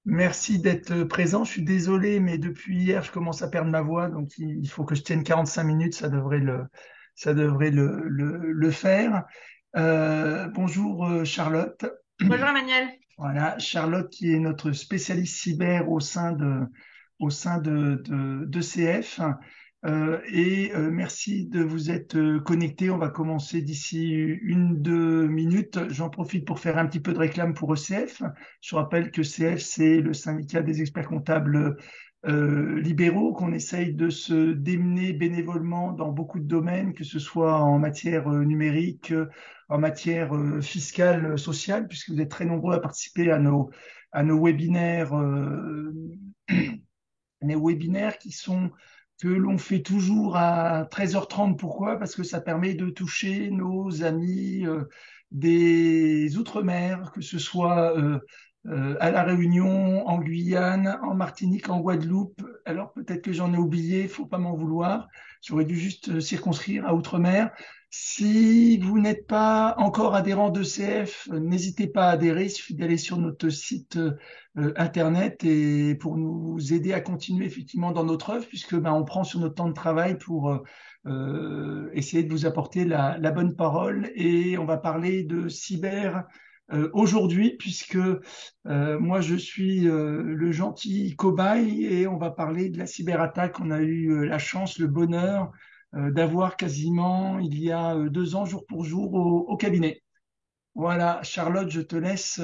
Merci d'être présent. Je suis désolé, mais depuis hier, je commence à perdre ma voix, donc il faut que je tienne 45 minutes. Ça devrait le faire. Bonjour Charlotte. Bonjour Emmanuel. Voilà, Charlotte qui est notre spécialiste cyber au sein de CF. Merci de vous être connecté. On va commencer d'ici 1, 2 minutes. J'en profite pour faire un petit peu de réclame pour ECF. Je rappelle que CF, c'est le syndicat des experts comptables libéraux, qu'on essaye de se démener bénévolement dans beaucoup de domaines, que ce soit en matière numérique, en matière fiscale, sociale, puisque vous êtes très nombreux à participer à nos webinaires, les webinaires que l'on fait toujours à 13h30. Pourquoi? Parce que ça permet de toucher nos amis des Outre-mer, que ce soit à La Réunion, en Guyane, en Martinique, en Guadeloupe. Alors peut-être que j'en ai oublié, faut pas m'en vouloir. J'aurais dû juste circonscrire à Outre-mer. Si vous n'êtes pas encore adhérent de CF, n'hésitez pas à adhérer. Il suffit d'aller sur notre site Internet et pour nous aider à continuer effectivement dans notre œuvre, puisque ben, on prend sur notre temps de travail pour essayer de vous apporter la bonne parole. Et on va parler de cyber aujourd'hui, puisque moi je suis le gentil cobaye et on va parler de la cyberattaque. On a eu la chance, le bonheur d'avoir quasiment il y a 2 ans, jour pour jour, au cabinet. Voilà, Charlotte, je te laisse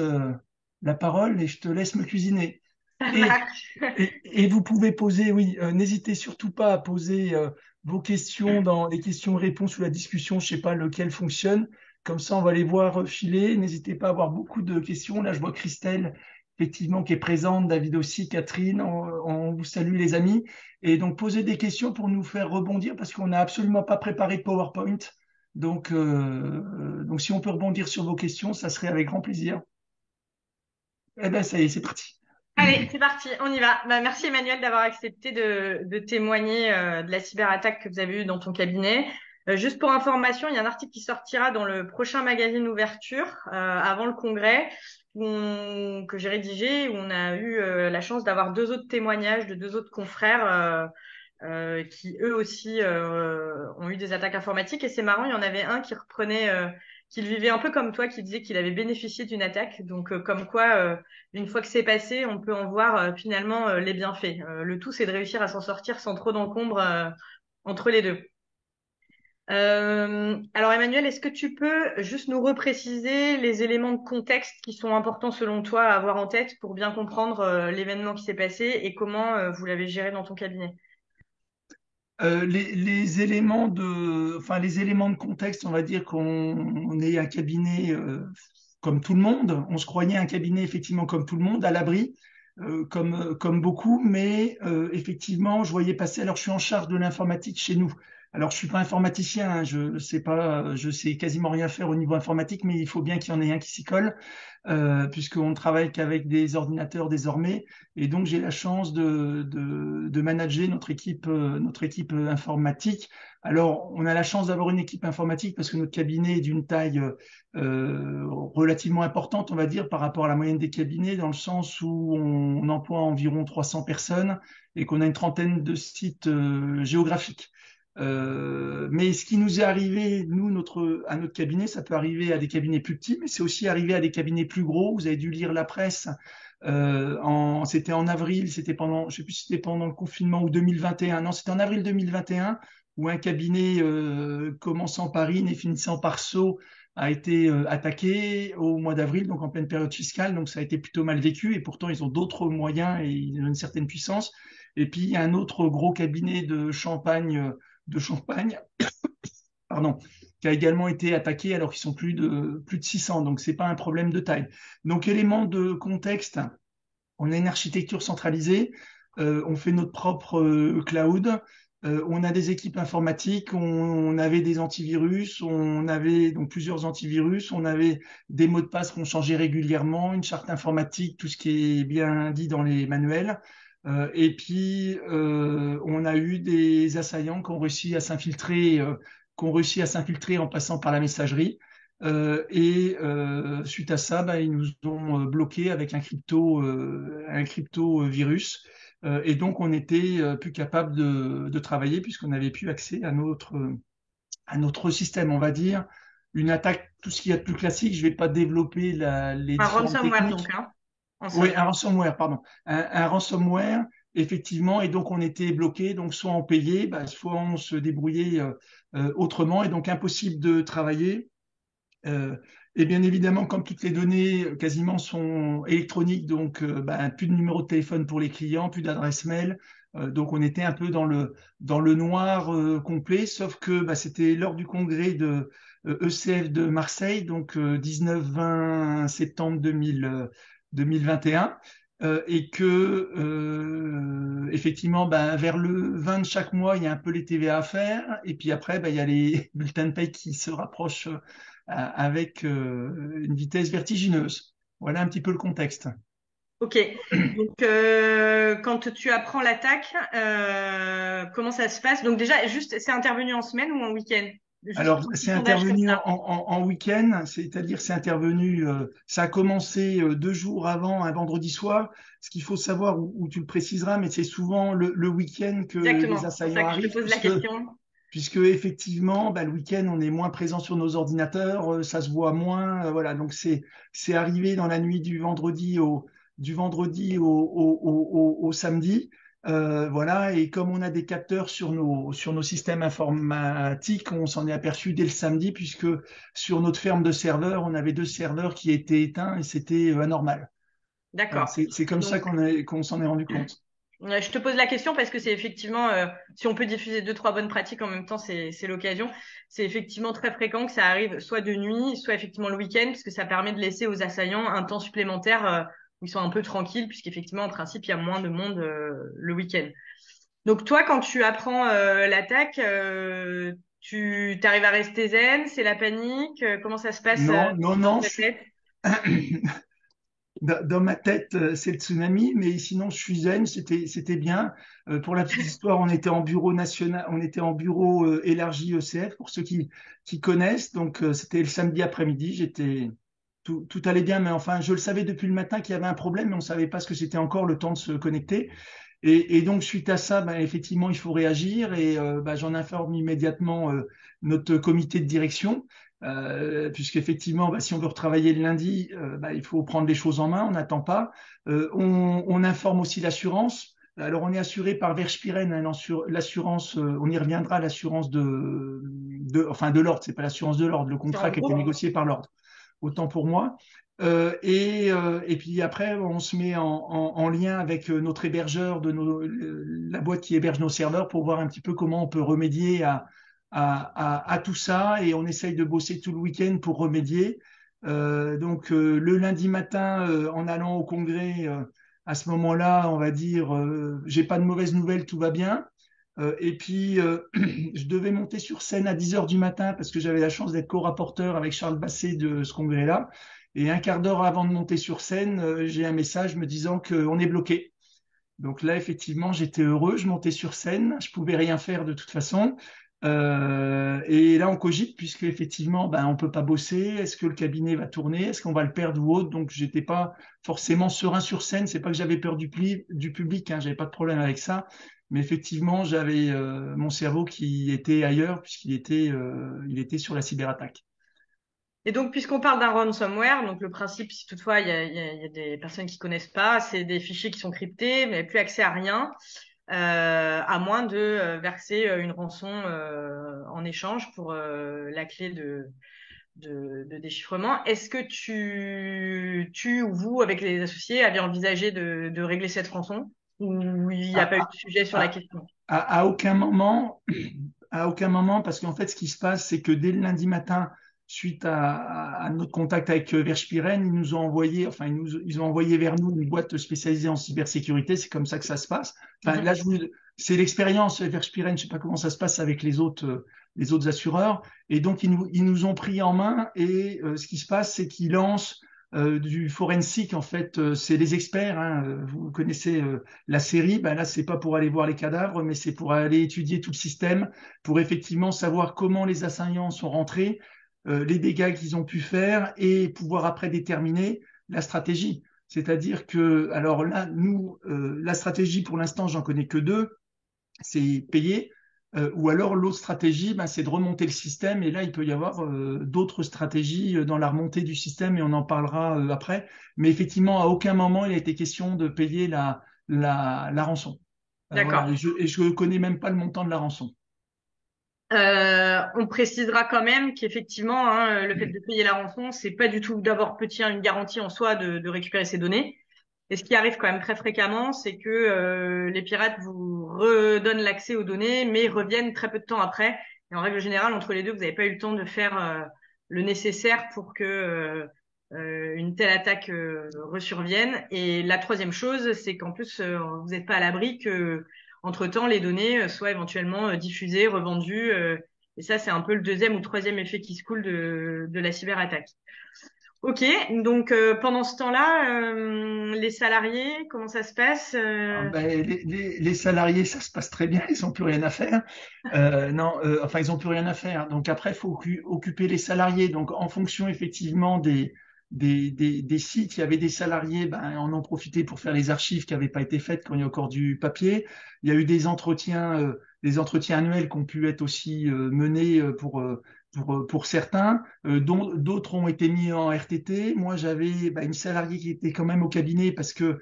la parole et je te laisse me cuisiner. Ça Et, marche. et vous pouvez poser, oui, n'hésitez surtout pas à poser vos questions dans les questions-réponses ou la discussion, je sais pas lequel fonctionne. Comme ça, on va les voir filer. N'hésitez pas à avoir beaucoup de questions. Là, je vois Christelle, effectivement, qui est présente, David aussi, Catherine. On vous salue, les amis. Et donc, posez des questions pour nous faire rebondir parce qu'on n'a absolument pas préparé de PowerPoint. Donc, si on peut rebondir sur vos questions, ça serait avec grand plaisir. Eh ben, ça y est, c'est parti. Allez, c'est parti, on y va. Bah, merci Emmanuel d'avoir accepté de témoigner de la cyberattaque que vous avez eue dans ton cabinet. Juste pour information, il y a un article qui sortira dans le prochain magazine Ouverture avant le congrès que j'ai rédigé où on a eu la chance d'avoir deux autres témoignages de deux autres confrères qui eux aussi ont eu des attaques informatiques. Et c'est marrant, il y en avait un qui reprenait, qu'il vivait un peu comme toi, qui disait qu'il avait bénéficié d'une attaque. Donc comme quoi, une fois que c'est passé, on peut en voir finalement les bienfaits. Le tout, c'est de réussir à s'en sortir sans trop d'encombre entre les deux. Alors Emmanuel, est-ce que tu peux juste nous repréciser les éléments de contexte qui sont importants selon toi à avoir en tête pour bien comprendre l'événement qui s'est passé et comment vous l'avez géré dans ton cabinet? Les éléments de contexte, on va dire qu'on est un cabinet comme tout le monde. On se croyait un cabinet effectivement comme tout le monde, à l'abri, comme beaucoup, mais effectivement, je voyais passer. Alors, je suis en charge de l'informatique chez nous. Alors, je suis pas informaticien, hein, je sais quasiment rien faire au niveau informatique, mais il faut bien qu'il y en ait un qui s'y colle, puisqu'on travaille qu'avec des ordinateurs désormais. Et donc, j'ai la chance de manager notre équipe informatique. Alors, on a la chance d'avoir une équipe informatique parce que notre cabinet est d'une taille relativement importante, on va dire, par rapport à la moyenne des cabinets, dans le sens où on emploie environ 300 personnes et qu'on a une trentaine de sites géographiques. Mais ce qui nous est arrivé, nous, à notre cabinet, ça peut arriver à des cabinets plus petits, mais c'est aussi arrivé à des cabinets plus gros. Vous avez dû lire la presse. C'était en avril, c'était pendant, je sais plus si c'était pendant le confinement ou 2021. Non, c'était en avril 2021 où un cabinet commençant par IN et finissant par Sceaux a été attaqué au mois d'avril, donc en pleine période fiscale. Donc ça a été plutôt mal vécu et pourtant ils ont d'autres moyens et ils ont une certaine puissance. Et puis il y a un autre gros cabinet de Champagne, pardon, qui a également été attaqué alors qu'ils sont plus de 600. Donc c'est pas un problème de taille. Donc élément de contexte, on a une architecture centralisée, on fait notre propre cloud, on a des équipes informatiques, on avait des antivirus, on avait donc plusieurs antivirus, on avait des mots de passe qu'on changeait régulièrement, une charte informatique, tout ce qui est bien dit dans les manuels. Et puis, on a eu des assaillants qui ont réussi à s'infiltrer en passant par la messagerie. Suite à ça, bah, ils nous ont bloqué avec un crypto virus. Et donc, on n'était plus capable de travailler puisqu'on n'avait plus accès à notre système, on va dire. Une attaque, tout ce qu'il y a de plus classique, je ne vais pas développer les Un différentes ransomware donc, techniques. hein, en Oui, somme. un ransomware, pardon. Un ransomware, effectivement, et donc on était bloqué, donc soit on payait, bah, soit on se débrouillait autrement, et donc impossible de travailler. Euh, et bien évidemment, comme toutes les données quasiment sont électroniques, donc bah, plus de numéro de téléphone pour les clients, plus d'adresse mail. Donc on était un peu dans le noir complet, sauf que bah, c'était lors du congrès de ECF de Marseille, donc 19-20 septembre 2021. Et que effectivement, bah, vers le 20 de chaque mois, il y a un peu les TVA à faire, et puis après, bah, il y a les bulletins de paye qui se rapprochent avec une vitesse vertigineuse. Voilà un petit peu le contexte. Ok. Donc, quand tu apprends l'attaque, comment ça se passe? Donc déjà, juste, c'est intervenu en semaine ou en week-end? Juste Alors, un petit c'est sondage comme intervenu ça. en week-end, c'est-à-dire c'est intervenu, ça a commencé 2 jours avant, un vendredi soir. Ce qu'il faut savoir, où tu le préciseras, mais c'est souvent le week-end que les Exactement. C'est pour ça assaillants que je te arrivent, pose la question. puisque effectivement, bah, le week-end, on est moins présent sur nos ordinateurs, ça se voit moins, voilà. Donc c'est arrivé dans la nuit du vendredi au samedi. Voilà, et comme on a des capteurs sur nos systèmes informatiques, on s'en est aperçu dès le samedi, puisque sur notre ferme de serveurs, on avait 2 serveurs qui étaient éteints et c'était anormal. Voilà, D'accord. c'est comme ça Donc, qu'on s'en est rendu compte. je te pose la question parce que c'est effectivement, si on peut diffuser deux, trois bonnes pratiques en même temps, c'est l'occasion. C'est effectivement très fréquent que ça arrive soit de nuit, soit effectivement le week-end, puisque ça permet de laisser aux assaillants un temps supplémentaire où ils sont un peu tranquilles, puisqu'effectivement, en principe, il y a moins de monde le week-end. Donc toi, quand tu apprends l'attaque, tu t'arrives à rester zen, c'est la panique, comment ça se passe Non, non, dans non, ta tête? dans ma tête, c'est le tsunami, mais sinon, je suis zen, c'était bien. Pour la petite histoire, on était en bureau national, on était en bureau élargi ECF, pour ceux qui connaissent. Donc, c'était le samedi après-midi. Tout allait bien, mais enfin, je le savais depuis le matin qu'il y avait un problème, mais on savait pas ce que c'était encore le temps de se connecter. Et donc, suite à ça, bah, effectivement, il faut réagir et bah, j'en informe immédiatement notre comité de direction, puisqu'effectivement, bah, si on veut retravailler le lundi, bah, il faut prendre les choses en main, on n'attend pas. On informe aussi l'assurance. Alors, on est assuré par Verschpiren, hein, l'assurance, on y reviendra, l'assurance enfin de l'ordre, c'est pas l'assurance de l'ordre, le C'est en contrat qui a été groupe? négocié par l'ordre, autant pour moi. Et puis après, on se met en lien avec notre hébergeur la boîte qui héberge nos serveurs pour voir un petit peu comment on peut remédier à tout ça. Et on essaye de bosser tout le week-end pour remédier. Donc le lundi matin, en allant au congrès, à ce moment-là, on va dire, j'ai pas de mauvaises nouvelles, tout va bien. Et puis, je devais monter sur scène à 10 heures du matin parce que j'avais la chance d'être co-rapporteur avec Charles Basset de ce congrès-là. Et un quart d'heure avant de monter sur scène, j'ai un message me disant qu'on est bloqué. Donc là, effectivement, j'étais heureux, je montais sur scène, je pouvais rien faire de toute façon. Et là, on cogite puisque effectivement, ben, on peut pas bosser. Est-ce que le cabinet va tourner? Est-ce qu'on va le perdre ou autre? Donc, j'étais pas forcément serein sur scène. C'est pas que j'avais peur du public, hein, j'avais pas de problème avec ça. Mais effectivement, j'avais mon cerveau qui était ailleurs il était sur la cyberattaque. Et donc, puisqu'on parle d'un ransomware, donc le principe, si toutefois il y a des personnes qui connaissent pas, c'est des fichiers qui sont cryptés, mais plus accès à rien, à moins de verser une rançon en échange pour la clé de déchiffrement. Est-ce que tu ou vous, avec les associés, avez envisagé de régler cette rançon ou il n'y a pas eu À, de sujet sur la à, question? à aucun moment, à aucun moment, parce qu'en fait, ce qui se passe, c'est que dès le lundi matin, suite à notre contact avec Verschpiren, ils nous ont envoyé, enfin, ils ont envoyé vers nous une boîte spécialisée en cybersécurité. C'est comme ça que ça se passe. Enfin, là, Mhm. c'est l'expérience Verschpiren. Je sais pas comment ça se passe avec les autres assureurs. Et donc, ils nous ont pris en main. Et ce qui se passe, c'est qu'ils lancent du forensic. En fait, c'est les experts, hein. Vous connaissez la série. Ben là, c'est pas pour aller voir les cadavres, mais c'est pour aller étudier tout le système, pour effectivement savoir comment les assaillants sont rentrés, les dégâts qu'ils ont pu faire et pouvoir après déterminer la stratégie. C'est-à-dire que, alors là, nous, la stratégie pour l'instant, j'en connais que deux, c'est payer, ou alors l'autre stratégie, ben, c'est de remonter le système, et là, il peut y avoir d'autres stratégies dans la remontée du système, et on en parlera après. Mais effectivement, à aucun moment, il a été question de payer la rançon. Voilà, D'accord. et je connais même pas le montant de la rançon. On précisera quand même qu'effectivement, hein, le fait de payer la rançon, c'est pas du tout d'avoir petit une garantie en soi de récupérer ces données. Et ce qui arrive quand même très fréquemment, c'est que les pirates vous redonnent l'accès aux données, mais reviennent très peu de temps après. Et en règle générale, entre les deux, vous n'avez pas eu le temps de faire le nécessaire pour que une telle attaque resurvienne. Et la troisième chose, c'est qu'en plus, vous n'êtes pas à l'abri que, entre-temps, les données soient éventuellement diffusées, revendues. Et ça, c'est un peu le deuxième ou troisième effet qui se coule de la cyberattaque. Ok, donc pendant ce temps-là, les salariés, comment ça se passe? Ah ben, les salariés, ça se passe très bien, ils n'ont plus rien à faire. Non, enfin, ils n'ont plus rien à faire. Donc après, il faut occuper les salariés. Donc en fonction effectivement des sites, il y avait des salariés, ben, en ont profité pour faire les archives qui n'avaient pas été faites quand il y a encore du papier. Il y a eu des entretiens annuels qui ont pu être aussi menés pour certains, dont d'autres ont été mis en RTT. Moi, j'avais une salariée qui était quand même au cabinet parce que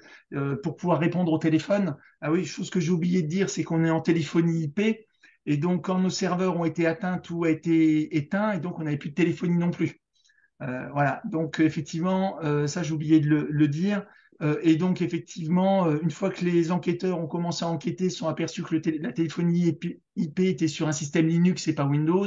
pour pouvoir répondre au téléphone. Ah oui, chose que j'ai oublié de dire, c'est qu'on est en téléphonie IP. Et donc, quand nos serveurs ont été atteints, tout a été éteint. Et donc, on n'avait plus de téléphonie non plus. Voilà. Donc, effectivement, ça, j'ai oublié de le dire. Et donc, effectivement, une fois que les enquêteurs ont commencé à enquêter, se sont aperçus que la téléphonie IP était sur un système Linux et pas Windows.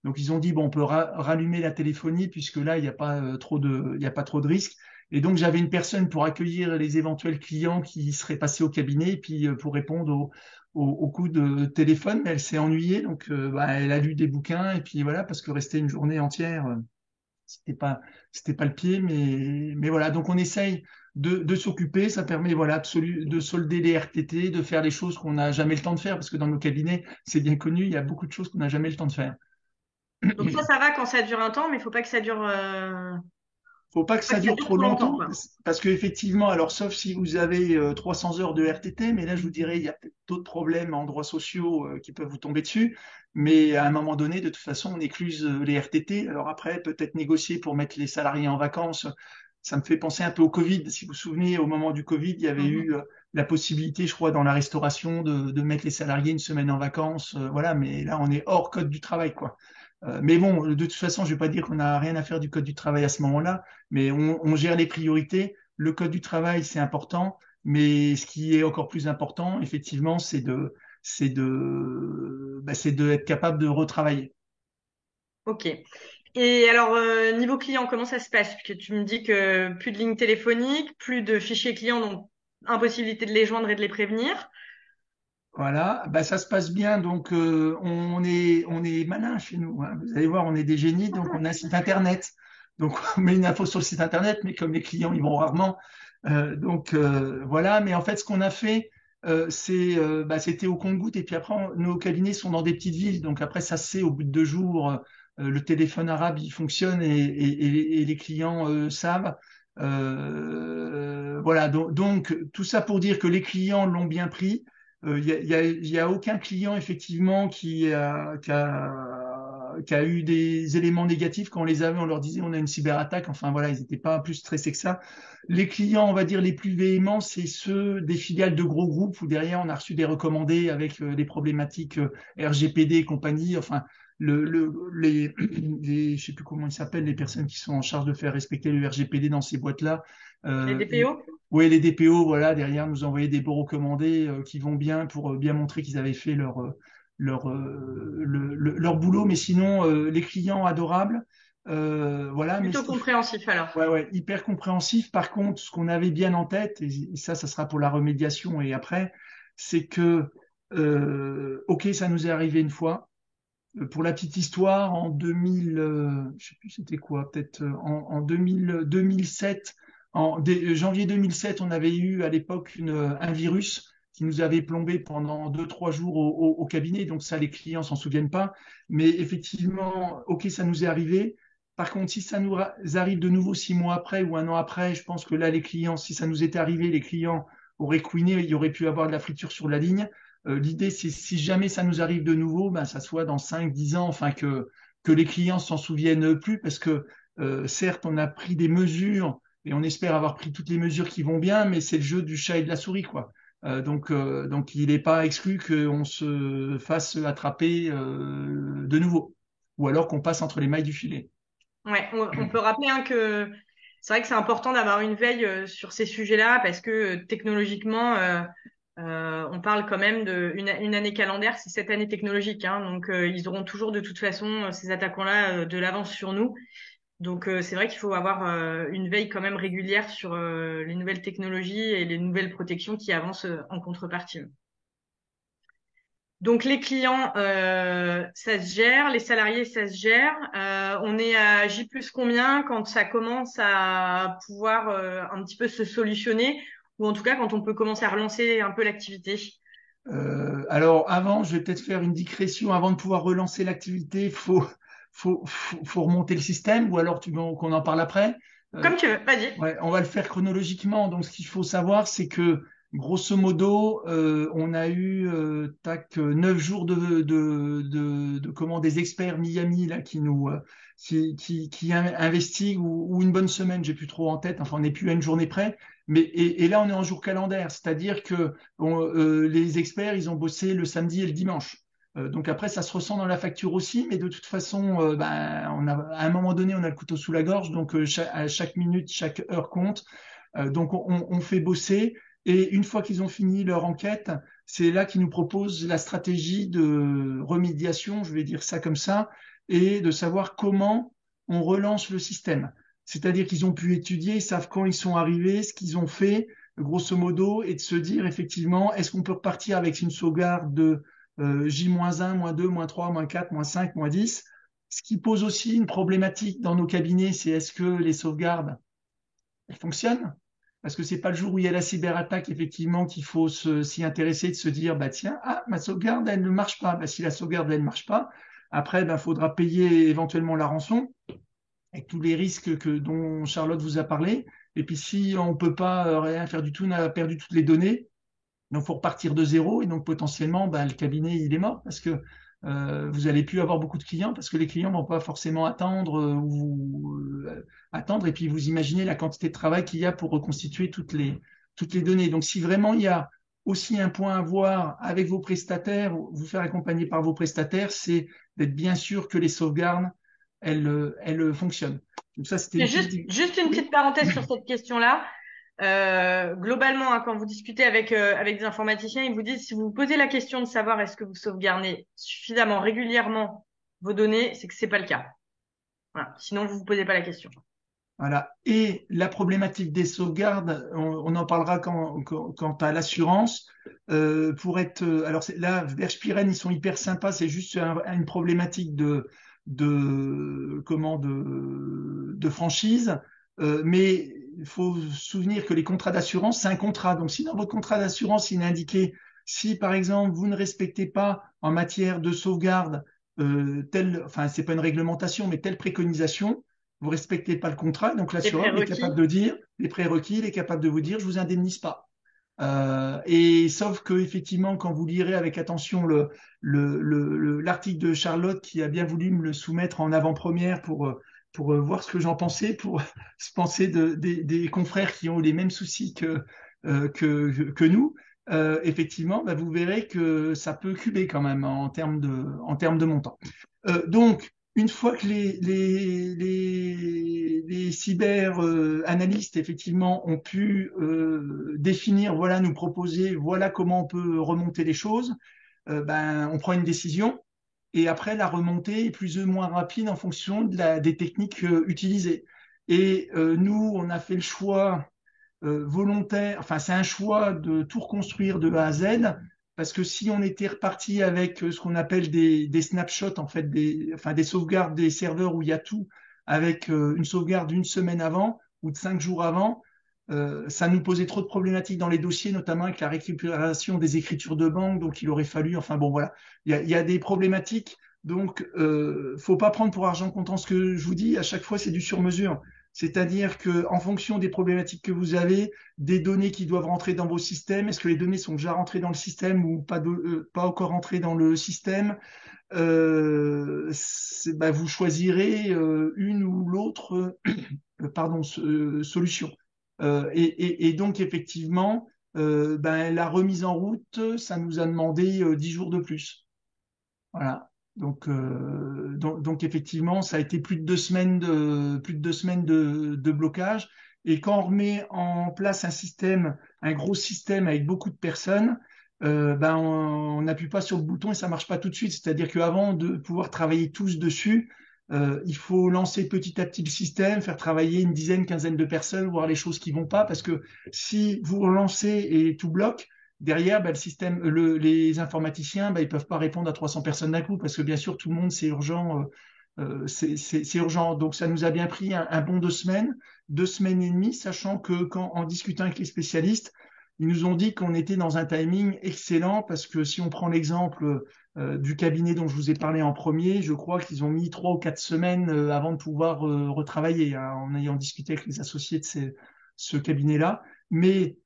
Donc, ils ont dit, bon, on peut rallumer la téléphonie puisque là, il n'y a pas il y a pas trop de risques. Et donc, j'avais une personne pour accueillir les éventuels clients qui seraient passés au cabinet et puis pour répondre au coup de téléphone. Mais elle s'est ennuyée, donc elle a lu des bouquins et puis voilà, parce que rester une journée entière, c'était pas, c'était pas le pied, mais voilà. Donc on essaye de s'occuper. Ça permet voilà de solder les RTT, de faire les choses qu'on n'a jamais le temps de faire, parce que dans nos cabinets, c'est bien connu, il y a beaucoup de choses qu'on n'a jamais le temps de faire. Donc ça va quand ça dure un temps, mais il faut pas que ça dure, Faut pas que pas ça que ça dure dure trop trop longtemps, longtemps, quoi. parce qu'effectivement, alors sauf si vous avez 300 heures de RTT, mais là je vous dirais, il y a peut-être d'autres problèmes en droits sociaux qui peuvent vous tomber dessus, mais à un moment donné, de toute façon, on écluse les RTT. Alors après, peut-être négocier pour mettre les salariés en vacances. Ça me fait penser un peu au Covid. Si vous vous souvenez, au moment du Covid, il y avait Mhm. eu la possibilité, je crois, dans la restauration, de mettre les salariés une semaine en vacances. Voilà, mais là, on est hors code du travail, quoi. Mais bon, de toute façon, je ne vais pas dire qu'on n'a rien à faire du code du travail à ce moment-là, mais on gère les priorités. Le code du travail, c'est important, mais ce qui est encore plus important, effectivement, c'est de être capable de retravailler. Ok. Et alors, niveau client, comment ça se passe? Puisque tu me dis que plus de ligne téléphonique, plus de fichiers clients, donc impossibilité de les joindre et de les prévenir. Voilà, bah, ça se passe bien, donc on est malin chez nous, hein. Vous allez voir, on est des génies, donc on a un site internet. Donc on met une info sur le site internet, mais comme les clients ils vont rarement, voilà. Mais en fait, ce qu'on a fait, c'était au compte-gouttes, et puis après nos cabinets sont dans des petites villes, donc après ça se sait au bout de 2 jours, le téléphone arabe il fonctionne et les clients savent. Voilà, donc tout ça pour dire que les clients l'ont bien pris. Il y a aucun client effectivement qui a eu des éléments négatifs quand on les avait, on leur disait on a une cyberattaque. Enfin voilà, ils n'étaient pas plus stressés que ça. Les clients, on va dire les plus véhéments, c'est ceux des filiales de gros groupes où derrière on a reçu des recommandés avec des problématiques RGPD et compagnie. Enfin je sais plus comment ils s'appellent, les personnes qui sont en charge de faire respecter le RGPD dans ces boîtes-là. Les Euh, DPO? oui, les DPO, voilà, derrière nous envoyaient des bons recommandés qui vont bien pour bien montrer qu'ils avaient fait leur boulot. Mais sinon, les clients adorables, voilà. Mais Plutôt compréhensif alors. ouais, ouais, hyper compréhensif. Par contre, ce qu'on avait bien en tête, et ça sera pour la remédiation et après, c'est que, ok, ça nous est arrivé une fois. Pour la petite histoire, en 2000, je sais plus c'était quoi, peut-être en 2007, janvier 2007, on avait eu à l'époque un virus qui nous avait plombé pendant 2, 3 jours au cabinet. Donc ça, les clients s'en souviennent pas. Mais effectivement, ok, ça nous est arrivé. Par contre, si ça nous arrive de nouveau 6 mois après ou un an après, je pense que là, les clients, si ça nous était arrivé, les clients auraient couiné, il y aurait pu avoir de la friture sur la ligne. L'idée, c'est si jamais ça nous arrive de nouveau, ben, ça soit dans 5, 10 ans, enfin que les clients s'en souviennent plus, parce que certes, on a pris des mesures et on espère avoir pris toutes les mesures qui vont bien, mais c'est le jeu du chat et de la souris, quoi. Donc, il n'est pas exclu qu'on se fasse attraper de nouveau, ou alors qu'on passe entre les mailles du filet. Ouais, on peut rappeler hein, que c'est vrai que c'est important d'avoir une veille sur ces sujets-là parce que technologiquement, on parle quand même une année calendaire, c'est cette année technologique. Hein, donc, ils auront toujours de toute façon ces attaquants-là de l'avance sur nous. Donc, c'est vrai qu'il faut avoir une veille quand même régulière sur les nouvelles technologies et les nouvelles protections qui avancent en contrepartie. Donc les clients, ça se gère, les salariés, ça se gère. On est à J plus combien quand ça commence à pouvoir un petit peu se solutionner, ou en tout cas quand on peut commencer à relancer un peu l'activité. Alors avant, je vais peut-être faire une digression. Avant de pouvoir relancer l'activité, faut remonter le système, ou alors qu'on en parle après. Euh, Comme tu veux, vas-y. Ouais, on va le faire chronologiquement. Donc, ce qu'il faut savoir, c'est que grosso modo, on a eu 9 jours comment des experts Miami là qui nous investiguent, ou une bonne semaine, j'ai plus trop en tête. Enfin, on n'est plus à une journée près. Mais et là, on est en jour calendaire, c'est-à-dire que les experts, ils ont bossé le samedi et le dimanche. Donc après, ça se ressent dans la facture aussi, mais de toute façon, ben, à un moment donné, on a le couteau sous la gorge, donc à chaque minute, chaque heure compte. Donc on fait bosser, et une fois qu'ils ont fini leur enquête, c'est là qu'ils nous proposent la stratégie de remédiation, je vais dire ça comme ça, et de savoir comment on relance le système. C'est-à-dire qu'ils ont pu étudier, ils savent quand ils sont arrivés, ce qu'ils ont fait, grosso modo, et de se dire effectivement, est-ce qu'on peut repartir avec une sauvegarde de J-1, -2, -3, -4, -5, -10. Ce qui pose aussi une problématique dans nos cabinets, c'est est-ce que les sauvegardes elles fonctionnent? Parce que c'est pas le jour où il y a la cyberattaque, effectivement, qu'il faut s'y intéresser, de se dire, bah tiens, ah, ma sauvegarde, elle ne marche pas. Bah, si la sauvegarde, elle ne marche pas, après, bah, faudra payer éventuellement la rançon, avec tous les risques dont Charlotte vous a parlé. Et puis, si on peut pas rien faire du tout, on a perdu toutes les données, donc, il faut repartir de zéro, et donc potentiellement, ben, le cabinet, il est mort, parce que vous allez plus avoir beaucoup de clients, parce que les clients vont pas forcément attendre, attendre. Et puis, vous imaginez la quantité de travail qu'il y a pour reconstituer toutes les données. Donc, si vraiment il y a aussi un point à voir avec vos prestataires, vous faire accompagner par vos prestataires, c'est d'être bien sûr que les sauvegardes, elles fonctionnent. Donc ça, c'était Et une juste, petite... juste une Oui. petite parenthèse sur cette question-là. Globalement, hein, quand vous discutez avec des informaticiens, ils vous disent, si vous vous posez la question de savoir est-ce que vous sauvegardez suffisamment régulièrement vos données, c'est que c'est pas le cas. Voilà. Sinon, vous vous posez pas la question. Voilà. Et la problématique des sauvegardes, on en parlera quant à l'assurance. Pour être, alors là, Verspiren, ils sont hyper sympas. C'est juste une problématique de franchise. Mais il faut se souvenir que les contrats d'assurance, c'est un contrat. Donc, si dans votre contrat d'assurance, il est indiqué, si par exemple vous ne respectez pas en matière de sauvegarde enfin, c'est pas une réglementation, mais telle préconisation, vous respectez pas le contrat, donc Les l'assureur il est capable prérequis. de dire les prérequis, il est capable de vous dire je vous indemnise pas. Et sauf que effectivement, quand vous lirez avec attention l'article de Charlotte, qui a bien voulu me le soumettre en avant-première pour voir ce que j'en pensais, pour se penser des confrères qui ont les mêmes soucis que nous, effectivement, bah, vous verrez que ça peut cuber quand même en termes de montant. Donc, une fois que les cyber-analystes, effectivement, ont pu définir, voilà, nous proposer, voilà comment on peut remonter les choses, ben, on prend une décision, et après, la remontée est plus ou moins rapide en fonction des techniques utilisées. Et nous, on a fait le choix volontaire, enfin c'est un choix de tout reconstruire de A à Z, parce que si on était reparti avec ce qu'on appelle des snapshots, en fait, enfin, des sauvegardes des serveurs où il y a tout, avec une sauvegarde d'une semaine avant ou de 5 jours avant, ça nous posait trop de problématiques dans les dossiers, notamment avec la récupération des écritures de banque, donc il aurait fallu, enfin bon voilà, il y a des problématiques Donc, faut pas prendre pour argent comptant ce que je vous dis. À chaque fois, c'est du sur-mesure. C'est-à-dire que, en fonction des problématiques que vous avez, des données qui doivent rentrer dans vos systèmes, est-ce que les données sont déjà rentrées dans le système ou pas encore rentrées dans le système? Bah, vous choisirez une ou l'autre solution. Et donc, effectivement, ben, la remise en route, ça nous a demandé 10 jours de plus. Voilà. Donc, effectivement, ça a été plus de 2 semaines de blocage. Et quand on remet en place un système, un gros système avec beaucoup de personnes, ben on n'appuie pas sur le bouton et ça marche pas tout de suite. C'est-à-dire qu'avant de pouvoir travailler tous dessus, il faut lancer petit à petit le système, faire travailler une dizaine, quinzaine de personnes, voir les choses qui vont pas, parce que si vous relancez et tout bloque, derrière, bah, les informaticiens, bah, ils peuvent pas répondre à 300 personnes d'un coup parce que bien sûr tout le monde c'est urgent, c'est urgent. Donc ça nous a bien pris un bon 2 semaines, 2 semaines et demie, sachant que quand en discutant avec les spécialistes, ils nous ont dit qu'on était dans un timing excellent parce que si on prend l'exemple du cabinet dont je vous ai parlé en premier, je crois qu'ils ont mis 3 ou 4 semaines avant de pouvoir retravailler, hein, en ayant discuté avec les associés de ce cabinet-là. Mais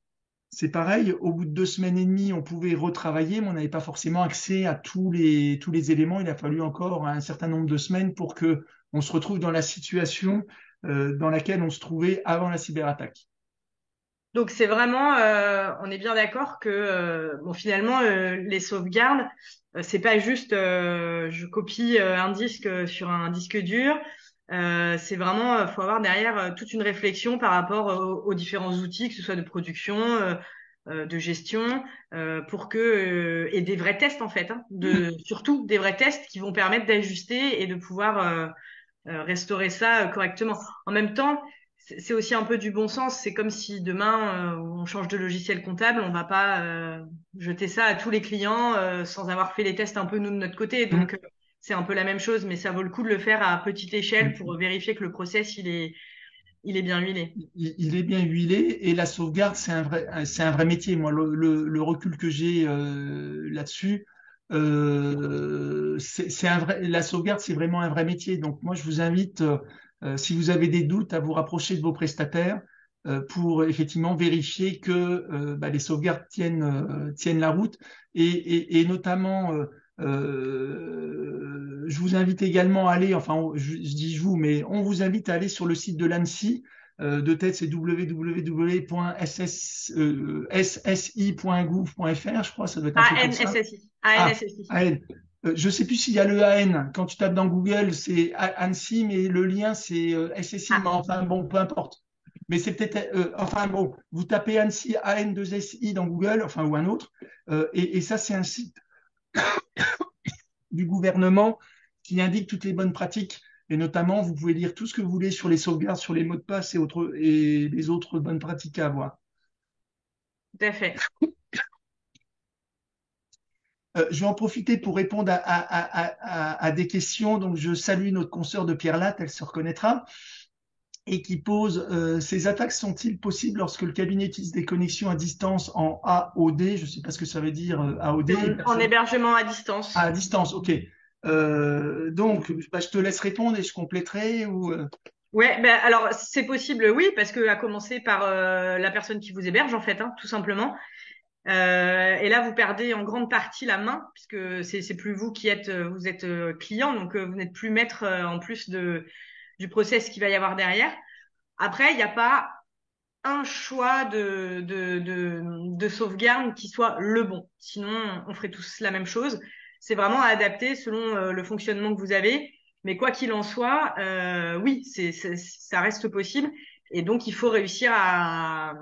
c'est pareil, au bout de 2 semaines et demie, on pouvait retravailler, mais on n'avait pas forcément accès à tous les éléments. Il a fallu encore un certain nombre de semaines pour que on se retrouve dans la situation dans laquelle on se trouvait avant la cyberattaque. Donc c'est vraiment, on est bien d'accord que bon finalement les sauvegardes, c'est pas juste je copie un disque sur un disque dur. C'est vraiment, faut avoir derrière toute une réflexion par rapport aux différents outils, que ce soit de production, de gestion, pour que et des vrais tests en fait, hein, surtout des vrais tests qui vont permettre d'ajuster et de pouvoir restaurer ça correctement. En même temps, c'est aussi un peu du bon sens. C'est comme si demain on change de logiciel comptable, on va pas jeter ça à tous les clients sans avoir fait les tests un peu nous de notre côté. Donc c'est un peu la même chose, mais ça vaut le coup de le faire à petite échelle pour vérifier que le process il est bien huilé. Il est bien huilé et la sauvegarde, c'est un vrai métier. Moi, le recul que j'ai là-dessus, la sauvegarde, c'est vraiment un vrai métier. Donc, moi, je vous invite, si vous avez des doutes, à vous rapprocher de vos prestataires pour effectivement vérifier que bah, les sauvegardes tiennent la route et notamment. Je vous invite également à aller, enfin, je dis je vous, mais on vous invite à aller sur le site de l'ANSSI. De tête, c'est www.ssi.gouv.fr, je crois, ça doit être un truc comme ça. ANSSI. Ah, ANSSI. AN. Je sais plus s'il y a le AN. Quand tu tapes dans Google, c'est ANSSI, mais le lien, c'est SSI. Mais Ah, enfin, bon, peu importe. Mais c'est peut-être, enfin bon, vous tapez ANSSI, AN2SI dans Google, enfin, ou un autre, et ça, c'est un site du gouvernement qui indique toutes les bonnes pratiques. Et notamment, vous pouvez lire tout ce que vous voulez sur les sauvegardes, sur les mots de passe et les autres bonnes pratiques à avoir. tout à fait. Je vais en profiter pour répondre à des questions. Donc, je salue notre consoeur de Pierre Latte, elle se reconnaîtra, et qui pose ces attaques sont-ils possibles lorsque le cabinet utilise des connexions à distance en AOD? Je ne sais pas ce que ça veut dire AOD. C'est en hébergement à distance. À distance, ok. Donc, bah, je te laisse répondre et je compléterai ou. Ouais, ben alors c'est possible, oui, parce que à commencer par la personne qui vous héberge en fait, hein, tout simplement. Et là, vous perdez en grande partie la main, puisque c'est plus vous qui êtes, vous êtes client, donc vous n'êtes plus maître en plus du process qu'il va y avoir derrière. Après, il n'y a pas un choix de sauvegarde qui soit le bon. Sinon, on ferait tous la même chose. C'est vraiment à adapter selon le fonctionnement que vous avez. Mais quoi qu'il en soit, oui, ça reste possible. Et donc, il faut réussir à...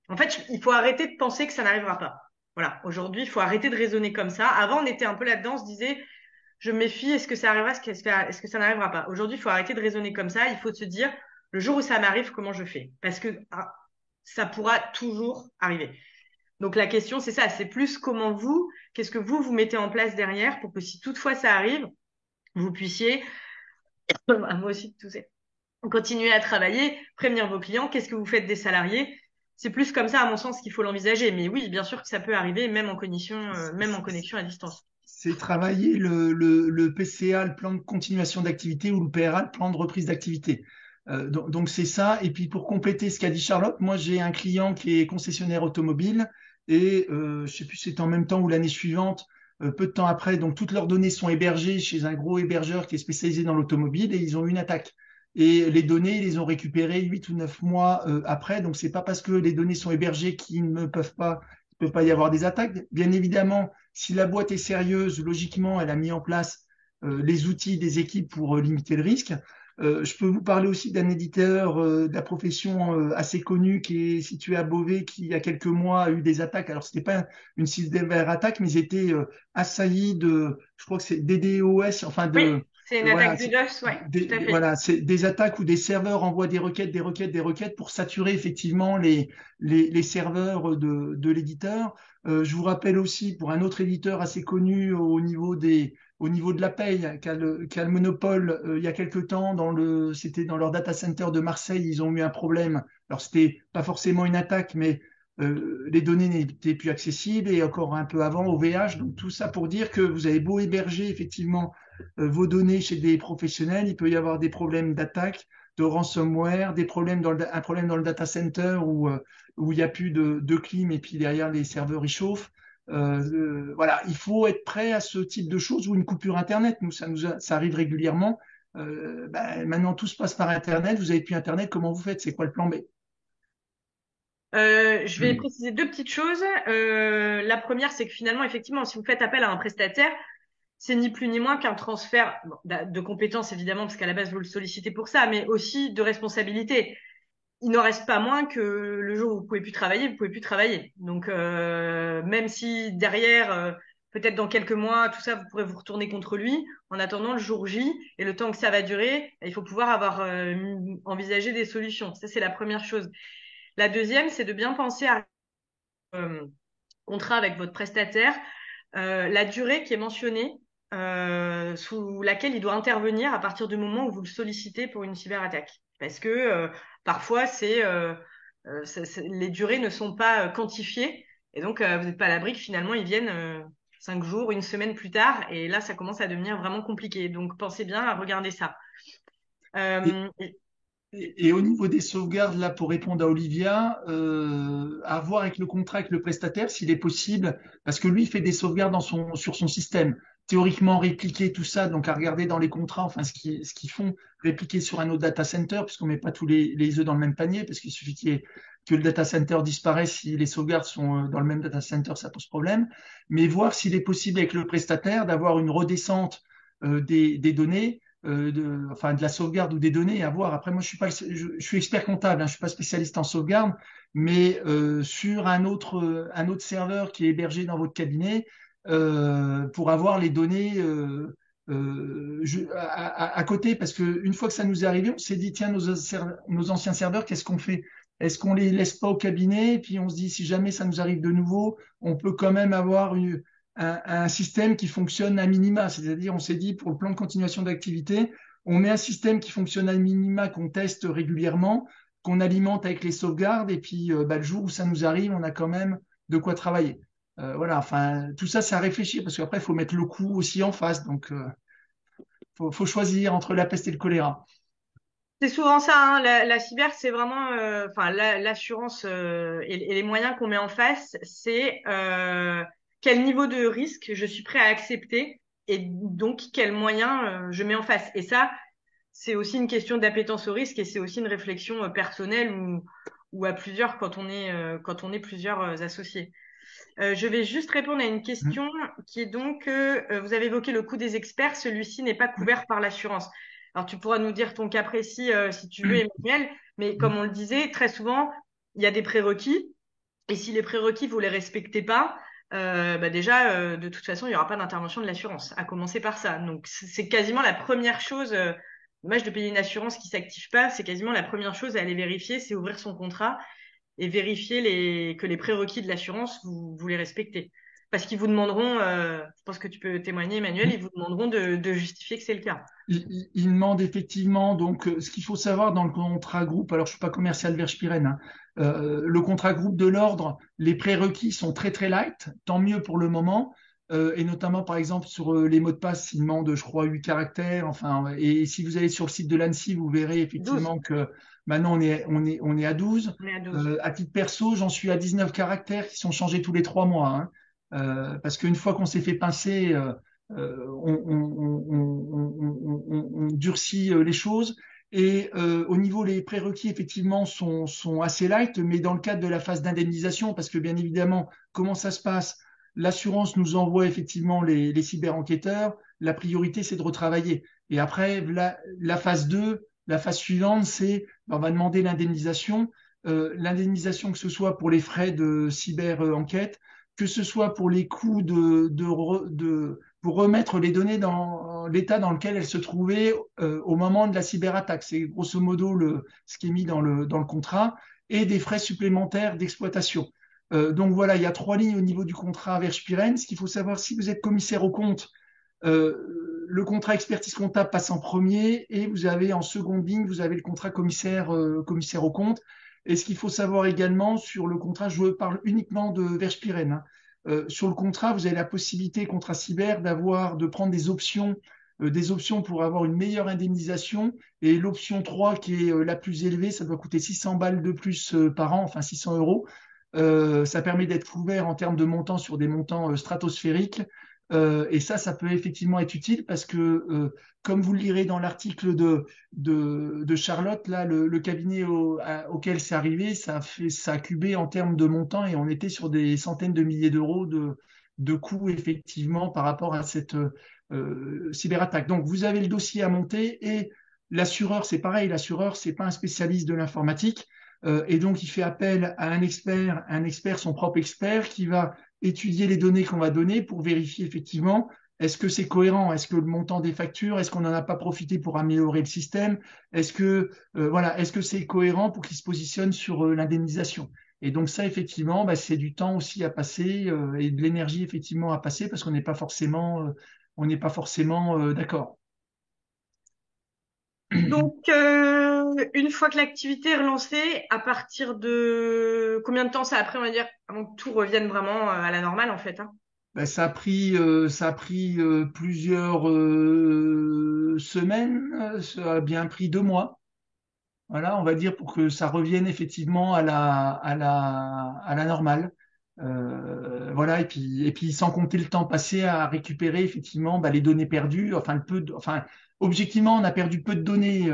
En fait, il faut arrêter de penser que ça n'arrivera pas. Voilà, aujourd'hui, il faut arrêter de raisonner comme ça. Avant, on était un peu là-dedans, on se disait, je me méfie, est-ce que ça arrivera, est-ce que ça n'arrivera pas? Aujourd'hui, il faut arrêter de raisonner comme ça. Il faut se dire, le jour où ça m'arrive, comment je fais? Parce que ça pourra toujours arriver. Donc la question, c'est ça, c'est plus comment vous, qu'est-ce que vous mettez en place derrière pour que si toutefois ça arrive, vous puissiez, moi aussi de tousser, continuer à travailler, prévenir vos clients, qu'est-ce que vous faites des salariés. C'est plus comme ça, à mon sens, qu'il faut l'envisager. Mais oui, bien sûr que ça peut arriver, même en connexion à distance. c'est travailler le PCA, le plan de continuation d'activité, ou le PRA, le plan de reprise d'activité. Donc c'est ça. Et puis pour compléter ce qu'a dit Charlotte, moi j'ai un client qui est concessionnaire automobile et je sais plus si c'est en même temps ou l'année suivante, peu de temps après, donc toutes leurs données sont hébergées chez un gros hébergeur qui est spécialisé dans l'automobile et ils ont eu une attaque. Et les données, ils les ont récupérées 8 ou 9 mois après. Donc c'est pas parce que les données sont hébergées qu'ils ne peuvent pas, il peut pas y avoir des attaques. Bien évidemment, si la boîte est sérieuse, logiquement, elle a mis en place les outils des équipes pour limiter le risque. Je peux vous parler aussi d'un éditeur de la profession assez connu qui est situé à Beauvais, qui il y a quelques mois a eu des attaques. Alors c'était pas une cyberattaque, mais ils étaient assaillis de, je crois que c'est DDoS, enfin Oui, c'est une voilà, attaque de DOS, ouais, tout à fait. voilà, c'est des attaques où des serveurs envoient des requêtes, des requêtes, des requêtes pour saturer effectivement les serveurs de l'éditeur. Je vous rappelle aussi pour un autre éditeur assez connu au niveau de la paye, qui a le monopole, il y a quelque temps, c'était dans leur data center de Marseille, ils ont eu un problème. Alors, c'était pas forcément une attaque, mais les données n'étaient plus accessibles et encore un peu avant, OVH. Donc, tout ça pour dire que vous avez beau héberger effectivement vos données chez des professionnels, il peut y avoir des problèmes d'attaque, de ransomware, un problème dans le data center où il n'y a plus de clim et puis derrière les serveurs ils chauffent. Voilà, il faut être prêt à ce type de choses ou une coupure Internet. Ça arrive régulièrement. Maintenant, tout se passe par Internet. Vous avez plus Internet, comment vous faites? C'est quoi le plan B? Je vais préciser deux petites choses. La première, c'est que finalement, effectivement, si vous faites appel à un prestataire, c'est ni plus ni moins qu'un transfert bon, de compétences, évidemment, parce qu'à la base, vous le sollicitez pour ça, mais aussi de responsabilité. Il n'en reste pas moins que le jour où vous pouvez plus travailler, vous pouvez plus travailler. Donc, même si derrière, peut-être dans quelques mois, tout ça, vous pourrez vous retourner contre lui, en attendant le jour J et le temps que ça va durer, il faut pouvoir avoir envisagé des solutions. Ça, c'est la première chose. La deuxième, c'est de bien penser à euh, contrat avec votre prestataire, la durée qui est mentionnée, sous laquelle il doit intervenir à partir du moment où vous le sollicitez pour une cyberattaque. Parce que parfois, les durées ne sont pas quantifiées. Et donc, vous n'êtes pas à l'abri que finalement, ils viennent 5 jours, une semaine plus tard. Et là, ça commence à devenir vraiment compliqué. Donc, pensez bien à regarder ça. Et, Euh, et au niveau des sauvegardes, là, pour répondre à Olivia, à voir avec le contrat avec le prestataire s'il est possible, parce que lui, il fait des sauvegardes sur son système. Théoriquement, répliquer tout ça, donc à regarder dans les contrats, enfin, ce qu'ils font, répliquer sur un autre data center, puisqu'on met pas tous les œufs dans le même panier, parce qu'il suffit que le data center disparaisse si les sauvegardes sont dans le même data center, ça pose problème. Mais voir s'il est possible avec le prestataire d'avoir une redescente des données enfin de la sauvegarde ou des données à voir. Après, moi, je suis expert comptable, hein, je suis pas spécialiste en sauvegarde, mais sur un autre serveur qui est hébergé dans votre cabinet pour avoir les données à côté, parce que une fois que ça nous est arrivé, on s'est dit tiens, nos anciens serveurs, qu'est-ce qu'on fait? Est-ce qu'on les laisse pas au cabinet? Et puis on se dit si jamais ça nous arrive de nouveau, on peut quand même avoir un système qui fonctionne à minima. C'est-à-dire, on s'est dit, pour le plan de continuation d'activité, on met un système qui fonctionne à minima, qu'on teste régulièrement, qu'on alimente avec les sauvegardes, et puis le jour où ça nous arrive, on a quand même de quoi travailler. Voilà, enfin, tout ça, c'est à réfléchir, parce qu'après, il faut mettre le coût aussi en face. Donc, faut choisir entre la peste et le choléra. C'est souvent ça, hein. La cyber, c'est vraiment, enfin, l'assurance et les moyens qu'on met en face, c'est quel niveau de risque je suis prêt à accepter et donc quels moyens je mets en face. Et ça, c'est aussi une question d'appétence au risque et c'est aussi une réflexion personnelle ou à plusieurs quand on est plusieurs associés. Je vais juste répondre à une Mm. question qui est donc, vous avez évoqué le coût des experts, celui-ci n'est pas couvert par l'assurance. Alors tu pourras nous dire ton cas précis si tu veux, Emmanuel, mais comme on le disait, très souvent, il y a des prérequis, et si les prérequis, vous les respectez pas, déjà, de toute façon, il n'y aura pas d'intervention de l'assurance, à commencer par ça. Donc c'est quasiment la première chose, dommage de payer une assurance qui s'active pas, c'est quasiment la première chose à aller vérifier, c'est ouvrir son contrat et vérifier que les prérequis de l'assurance, vous les respectez. Parce qu'ils vous demanderont, je pense que tu peux témoigner, Emmanuel, ils vous demanderont de justifier que c'est le cas. Il demande effectivement, donc, ce qu'il faut savoir dans le contrat groupe, alors je ne suis pas commercial Verspiren, hein, le contrat groupe de l'ordre, les prérequis sont très très light, tant mieux pour le moment. et notamment par exemple sur les mots de passe, ils demandent, je crois, 8 caractères. Enfin, et si vous allez sur le site de l'ANSSI, vous verrez 12. effectivement que maintenant on est à 12. On est à 12. À titre perso, j'en suis à 19 caractères qui sont changés tous les 3 mois, hein. Parce qu'une fois qu'on s'est fait pincer, on durcit les choses. Et au niveau, les prérequis, effectivement, sont assez light, mais dans le cadre de la phase d'indemnisation, parce que bien évidemment, comment ça se passe? L'assurance nous envoie effectivement les cyber-enquêteurs. La priorité, c'est de retravailler. Et après, la phase 2, la phase suivante, c'est on va demander l'indemnisation. L'indemnisation, que ce soit pour les frais de cyber-enquête, que ce soit pour les coûts pour remettre les données dans l'état dans lequel elles se trouvaient au moment de la cyberattaque. C'est grosso modo ce qui est mis dans le contrat, et des frais supplémentaires d'exploitation. Donc voilà, il y a 3 lignes au niveau du contrat avec Spiren. Ce qu'il faut savoir, si vous êtes commissaire aux comptes, euh, le contrat expertise comptable passe en premier, et vous avez en seconde ligne, vous avez le contrat commissaire aux comptes. Et ce qu'il faut savoir également sur le contrat, je parle uniquement de Verspiren, hein. Sur le contrat, vous avez la possibilité, contrat cyber, de prendre des options pour avoir une meilleure indemnisation. Et l'option 3, qui est la plus élevée, ça doit coûter 600 balles de plus par an, enfin 600 euros. Ça permet d'être couvert en termes de montants sur des montants stratosphériques. Et ça peut effectivement être utile parce que, comme vous le lirez dans l'article de Charlotte, là, le cabinet auquel c'est arrivé, ça a cubé en termes de montants, et on était sur des centaines de milliers d'euros de coûts effectivement par rapport à cette cyberattaque. Donc vous avez le dossier à monter, et l'assureur, c'est pareil, l'assureur, c'est pas un spécialiste de l'informatique. Et donc il fait appel à un expert, son propre expert, qui va étudier les données qu'on va donner pour vérifier effectivement est-ce que c'est cohérent, est-ce que le montant des factures, est-ce qu'on n'en a pas profité pour améliorer le système, est-ce que c'est cohérent pour qu'il se positionne sur l'indemnisation. Et donc ça, effectivement, bah, c'est du temps aussi à passer, et de l'énergie effectivement à passer, parce qu'on n'est pas forcément d'accord. Donc, une fois que l'activité est relancée, à partir de combien de temps ça a pris, on va dire, avant que tout revienne vraiment à la normale, en fait, hein? Ben, ça a pris plusieurs semaines, ça a bien pris 2 mois. Voilà, on va dire, pour que ça revienne effectivement à la normale. Voilà, et puis sans compter le temps passé à récupérer effectivement, bah, les données perdues. Enfin, objectivement, on a perdu peu de données.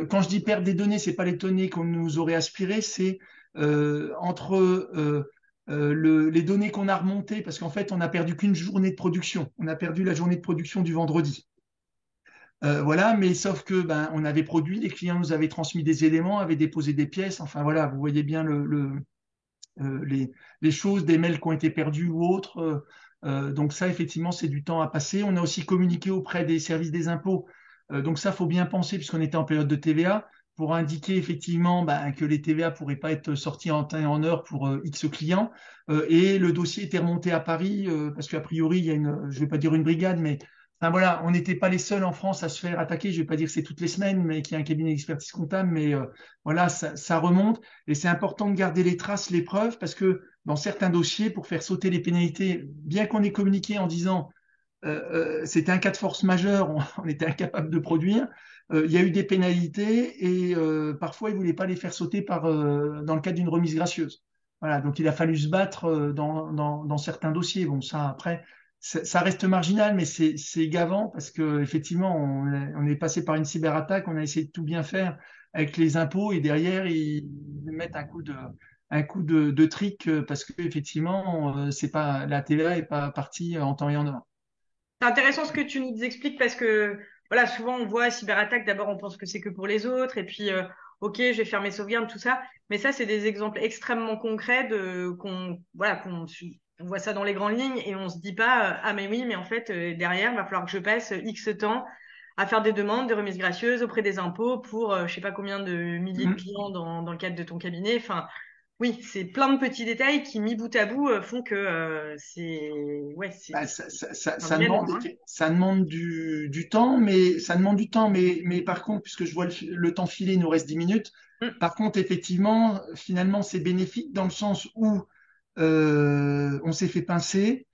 Quand je dis perdre des données, c'est pas les données qu'on nous aurait aspirées, c'est entre les données qu'on a remontées, parce qu'en fait, on n'a perdu qu'une journée de production. On a perdu la journée de production du vendredi. Voilà, mais sauf que on avait produit, les clients nous avaient transmis des éléments, avaient déposé des pièces. Enfin voilà, vous voyez bien les choses, des mails qui ont été perdus ou autres. Donc ça, effectivement, c'est du temps à passer. On a aussi communiqué auprès des services des impôts. Donc ça, faut bien penser, puisqu'on était en période de TVA, pour indiquer effectivement que les TVA pourraient pas être sortis en temps et en heure pour X clients. Et le dossier était remonté à Paris, parce qu'a priori, il y a je vais pas dire une brigade, mais enfin, voilà, on n'était pas les seuls en France à se faire attaquer. Je vais pas dire que c'est toutes les semaines, mais qu'il y a un cabinet d'expertise comptable, mais voilà, ça remonte. Et c'est important de garder les traces, les preuves, parce que dans certains dossiers, pour faire sauter les pénalités, bien qu'on ait communiqué en disant c'était un cas de force majeure, on était incapable de produire, il y a eu des pénalités, et parfois ils ne voulaient pas les faire sauter dans le cadre d'une remise gracieuse. Voilà, donc il a fallu se battre dans certains dossiers. Bon, ça après, ça reste marginal, mais c'est gavant, parce que effectivement, on est passé par une cyberattaque, on a essayé de tout bien faire avec les impôts, et derrière ils mettent un coup de trick, parce que effectivement, c'est pas la TVA est pas partie en temps et en heure. C'est intéressant ce que tu nous expliques parce que, voilà, souvent on voit cyberattaque, d'abord on pense que c'est que pour les autres, et puis, ok, je vais faire mes sauvegardes, tout ça. Mais ça, c'est des exemples extrêmement concrets on voit ça dans les grandes lignes et on se dit pas, ah mais oui, mais en fait, derrière, il va falloir que je passe X temps à faire des demandes de remises gracieuses auprès des impôts pour, je sais pas combien de milliers de Mhm. clients dans le cadre de ton cabinet. Enfin, oui, c'est plein de petits détails qui, mis bout à bout, font que ouais, c'est un Ça vilain demande, nombre, hein. ça demande du temps, mais par contre, puisque je vois le temps filer, il nous reste 10 minutes. Mm. Par contre, effectivement, finalement, c'est bénéfique dans le sens où on s'est fait pincer.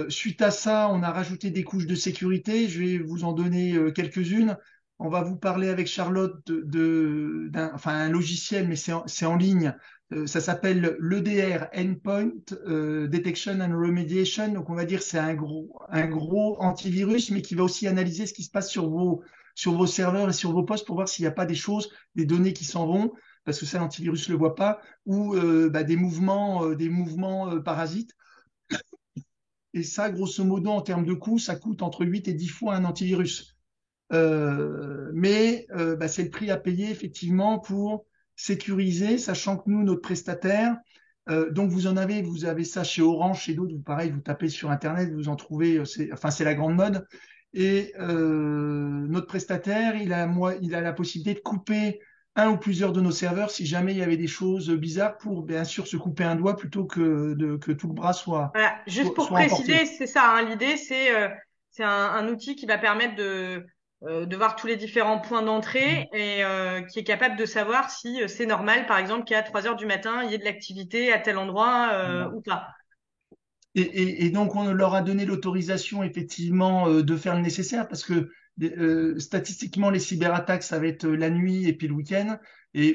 Suite à ça, on a rajouté des couches de sécurité. Je vais vous en donner quelques-unes. On va vous parler avec Charlotte enfin un logiciel, mais c'est en ligne. Ça s'appelle l'EDR, Endpoint Detection and Remediation. Donc on va dire c'est un gros antivirus, mais qui va aussi analyser ce qui se passe sur vos serveurs et sur vos postes pour voir s'il n'y a pas des choses, des données qui s'en vont, parce que ça l'antivirus le voit pas, ou des mouvements parasites. Et ça, grosso modo, en termes de coût, ça coûte entre 8 et 10 fois un antivirus. C'est le prix à payer effectivement pour sécuriser, sachant que nous, notre prestataire, donc vous avez ça chez Orange, chez d'autres, pareil, vous tapez sur Internet, vous en trouvez, c'est la grande mode. Et notre prestataire, il a la possibilité de couper un ou plusieurs de nos serveurs si jamais il y avait des choses bizarres pour bien sûr se couper un doigt plutôt que tout le bras Voilà, juste pour soit emporté. préciser, c'est ça, hein, l'idée, c'est un outil qui va permettre de voir tous les différents points d'entrée et qui est capable de savoir si c'est normal, par exemple, qu'à 3 heures du matin, il y ait de l'activité à tel endroit Voilà. ou pas. Et donc, on leur a donné l'autorisation, effectivement, de faire le nécessaire parce que statistiquement, les cyberattaques, ça va être la nuit et puis le week-end,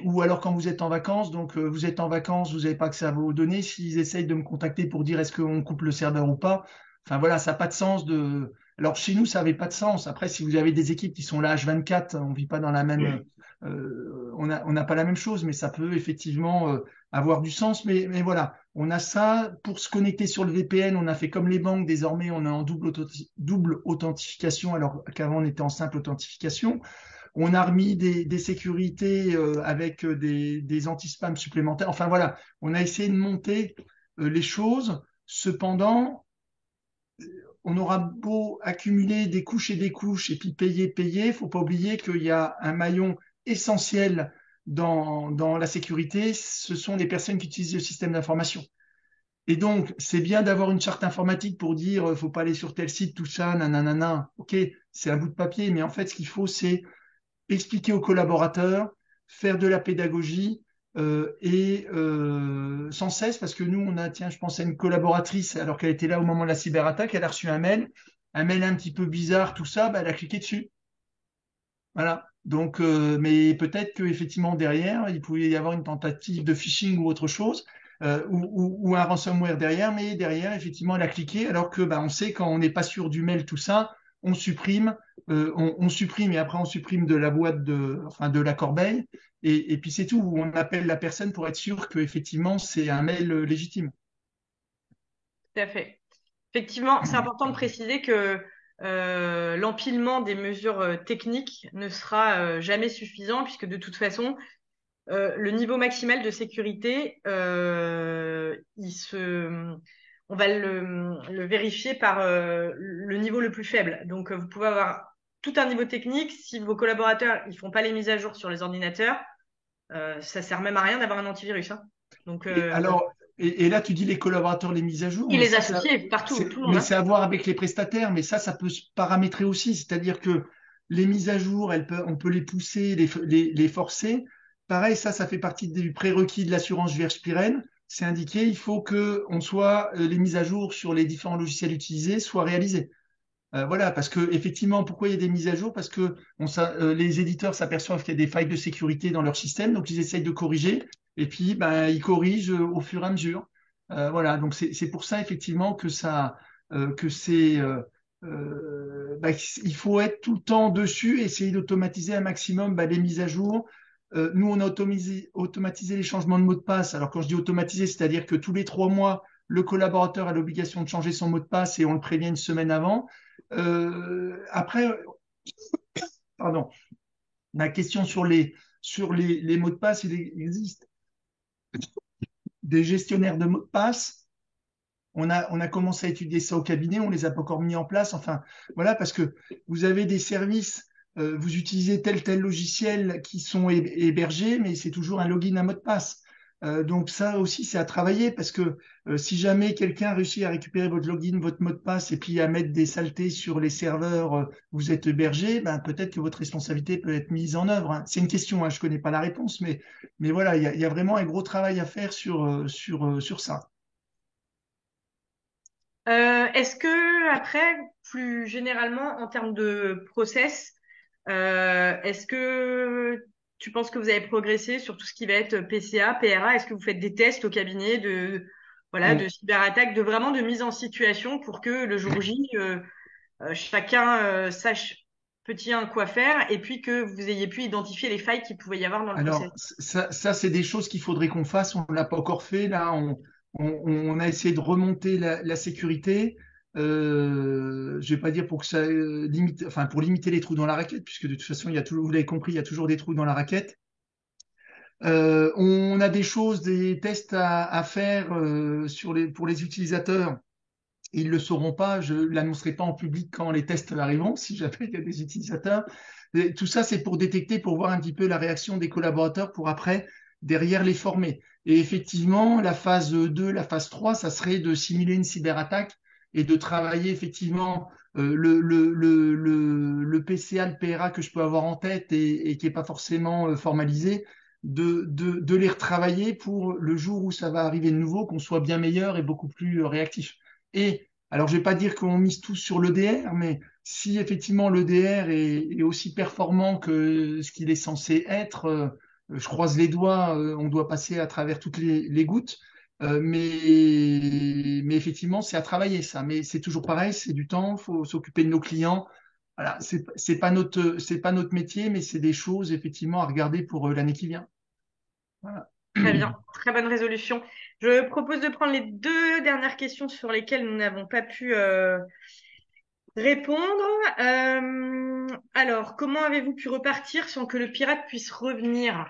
ou alors quand vous êtes en vacances. Donc, vous êtes en vacances, vous n'avez pas accès à vos données. S'ils essayent de me contacter pour dire est-ce qu'on coupe le serveur ou pas, enfin voilà, ça n'a pas de sens de. Alors, chez nous, ça n'avait pas de sens. Après, si vous avez des équipes qui sont là H24, on vit pas dans la même. On n'a pas la même chose, mais ça peut effectivement avoir du sens. Mais voilà. On a ça pour se connecter sur le VPN. On a fait comme les banques. Désormais, on est en double authentification alors qu'avant on était en simple authentification. On a remis des sécurités avec des anti-spam supplémentaires. Enfin voilà, on a essayé de monter les choses. Cependant, on aura beau accumuler des couches et des couches et puis payer. Il ne faut pas oublier qu'il y a un maillon essentiel dans la sécurité. Ce sont les personnes qui utilisent le système d'information. Et donc, c'est bien d'avoir une charte informatique pour dire, faut pas aller sur tel site, tout ça, nanana. Ok, c'est un bout de papier, mais en fait, ce qu'il faut, c'est expliquer aux collaborateurs, faire de la pédagogie sans cesse, parce que nous, tiens, je pense à une collaboratrice, alors qu'elle était là au moment de la cyberattaque, elle a reçu un mail un petit peu bizarre, tout ça, bah, elle a cliqué dessus. Voilà. Donc, mais peut-être qu'effectivement, derrière, il pouvait y avoir une tentative de phishing ou autre chose, ou un ransomware derrière, mais derrière, effectivement, elle a cliqué, alors que bah, on sait quand on n'est pas sûr du mail, tout ça, on supprime, on supprime, et après on supprime de la boîte enfin de la corbeille, et puis c'est tout, on appelle la personne pour être sûr qu'effectivement c'est un mail légitime. Tout à fait. Effectivement, c'est important de préciser que l'empilement des mesures techniques ne sera jamais suffisant puisque de toute façon, le niveau maximal de sécurité, on va le vérifier par le niveau le plus faible. Donc, vous pouvez avoir tout un niveau technique. Si vos collaborateurs ils font pas les mises à jour sur les ordinateurs, ça sert même à rien d'avoir un antivirus, hein. Donc, Et alors, et là, tu dis les collaborateurs, les mises à jour, et mais les associés partout, tout le monde, mais hein. c'est à voir avec les prestataires, mais ça peut se paramétrer aussi. C'est-à-dire que les mises à jour, on peut les pousser, les forcer. Pareil, ça fait partie du prérequis de l'assurance vierge pyrène. C'est indiqué, il faut que les mises à jour sur les différents logiciels utilisés soient réalisées. Voilà, parce que effectivement, pourquoi il y a des mises à jour? Parce que les éditeurs s'aperçoivent qu'il y a des failles de sécurité dans leur système, donc ils essayent de corriger, et puis ben, ils corrigent au fur et à mesure. Voilà, donc c'est pour ça effectivement que que c'est il faut être tout le temps dessus, essayer d'automatiser un maximum les mises à jour. Nous, on a automatisé les changements de mot de passe. Alors quand je dis automatiser, c'est-à-dire que tous les 3 mois, le collaborateur a l'obligation de changer son mot de passe et on le prévient une semaine avant. Après, pardon, la question sur les mots de passe, il existe des gestionnaires de mots de passe. On a commencé à étudier ça au cabinet, on les a pas encore mis en place. Enfin, voilà, parce que vous avez des services, vous utilisez tel logiciel qui sont hébergés, mais c'est toujours un login, un mot de passe. Donc ça aussi, c'est à travailler parce que si jamais quelqu'un réussit à récupérer votre login, votre mot de passe et puis à mettre des saletés sur les serveurs où vous êtes hébergé, ben, peut-être que votre responsabilité peut être mise en œuvre, hein. C'est une question, hein, je connais pas la réponse, mais voilà, il y a vraiment un gros travail à faire sur ça. Est-ce que après, plus généralement en termes de process, est-ce que tu penses que vous avez progressé sur tout ce qui va être PCA, PRA? Est-ce que vous faites des tests au cabinet de voilà de On- cyberattaque, de vraiment de mise en situation pour que le jour J, chacun sache petit un quoi faire et puis que vous ayez pu identifier les failles qu'il pouvait y avoir dans le process? Alors, ça c'est des choses qu'il faudrait qu'on fasse. On ne l'a pas encore fait. Là, on a essayé de remonter la sécurité. Je vais pas dire pour que ça limite, enfin pour limiter les trous dans la raquette, puisque de toute façon, il y a toujours, vous l'avez compris, il y a toujours des trous dans la raquette. On a des choses, des tests à faire pour les utilisateurs. Ils le sauront pas. Je l'annoncerai pas en public quand les tests arriveront, si jamais il y a des utilisateurs. Et tout ça, c'est pour détecter, pour voir un petit peu la réaction des collaborateurs, pour après, derrière, les former. Et effectivement, la phase 2, la phase 3, ça serait de simuler une cyberattaque et de travailler effectivement le PCA, le PRA que je peux avoir en tête et qui est pas forcément formalisé, de les retravailler pour le jour où ça va arriver de nouveau, qu'on soit bien meilleur et beaucoup plus réactif. Et alors, je vais pas dire qu'on mise tout sur l'EDR, mais si effectivement l'EDR est aussi performant que ce qu'il est censé être, je croise les doigts, on doit passer à travers toutes les gouttes. Mais effectivement, c'est à travailler ça. Mais c'est toujours pareil, c'est du temps, faut s'occuper de nos clients. Voilà, c'est pas notre métier, mais c'est des choses effectivement à regarder pour l'année qui vient. Voilà. Très bien, très bonne résolution. Je propose de prendre les deux dernières questions sur lesquelles nous n'avons pas pu répondre. Alors, comment avez-vous pu repartir sans que le pirate puisse revenir?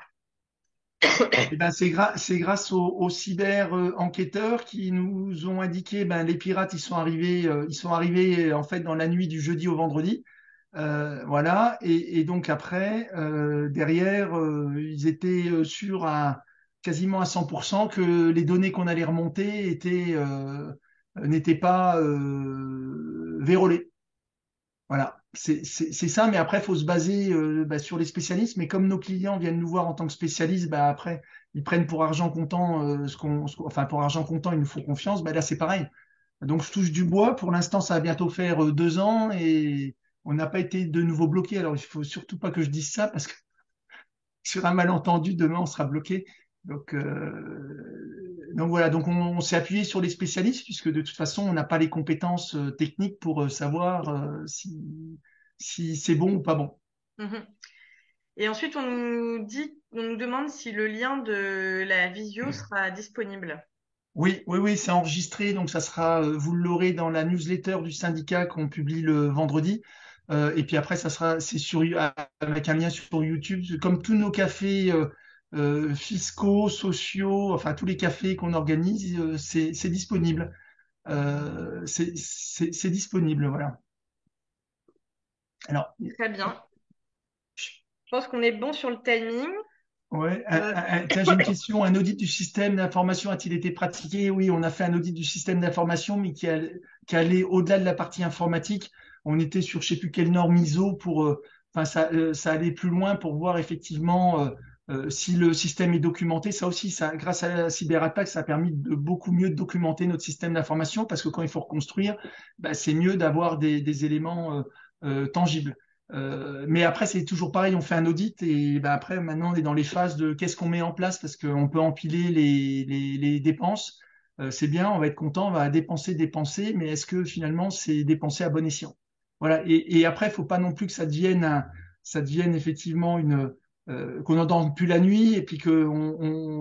Eh ben, c'est grâce aux cyber enquêteurs qui nous ont indiqué, ben, les pirates, ils sont arrivés en fait dans la nuit du jeudi au vendredi. Voilà. Et donc après, derrière, ils étaient sûrs à quasiment à 100% que les données qu'on allait remonter n'étaient pas vérolées. Voilà, c'est ça, mais après, il faut se baser sur les spécialistes. Mais comme nos clients viennent nous voir en tant que spécialistes, bah, après, ils prennent pour argent comptant enfin, pour argent comptant, il nous faut confiance. Bah, là, c'est pareil. Donc, je touche du bois. Pour l'instant, ça va bientôt faire 2 ans et on n'a pas été de nouveau bloqué. Alors, il faut surtout pas que je dise ça parce que sur un malentendu, demain, on sera bloqué. Donc voilà, donc on s'est appuyé sur les spécialistes puisque de toute façon, on n'a pas les compétences techniques pour savoir si c'est bon ou pas bon. Mhm. Et ensuite, on nous demande si le lien de la visio sera disponible. Oui, oui, oui, c'est enregistré, donc ça sera, vous l'aurez dans la newsletter du syndicat qu'on publie le vendredi. Et puis après, c'est avec un lien sur YouTube, comme tous nos cafés fiscaux, sociaux, enfin tous les cafés qu'on organise, c'est disponible. C'est disponible, voilà. Alors, Très bien. Je pense qu'on est bon sur le timing. ouais, Euh, tiens, j'ai une question. Un audit du système d'information a-t-il été pratiqué? Oui, on a fait un audit du système d'information, mais qui allait au-delà de la partie informatique. On était sur je sais plus quelle norme ISO enfin, ça allait plus loin pour voir effectivement si le système est documenté. Ça aussi, grâce à la cyberattaque, ça a permis de beaucoup mieux documenter notre système d'information parce que quand il faut reconstruire, bah, c'est mieux d'avoir des éléments tangibles. Mais après, c'est toujours pareil, on fait un audit et ben après, maintenant, on est dans les phases de qu'est-ce qu'on met en place parce qu'on peut empiler les dépenses. C'est bien, on va être content, on va dépenser, mais est-ce que finalement, c'est dépensé à bon escient? Voilà. Et après, il faut pas non plus que ça devienne effectivement qu'on n'entende plus la nuit et puis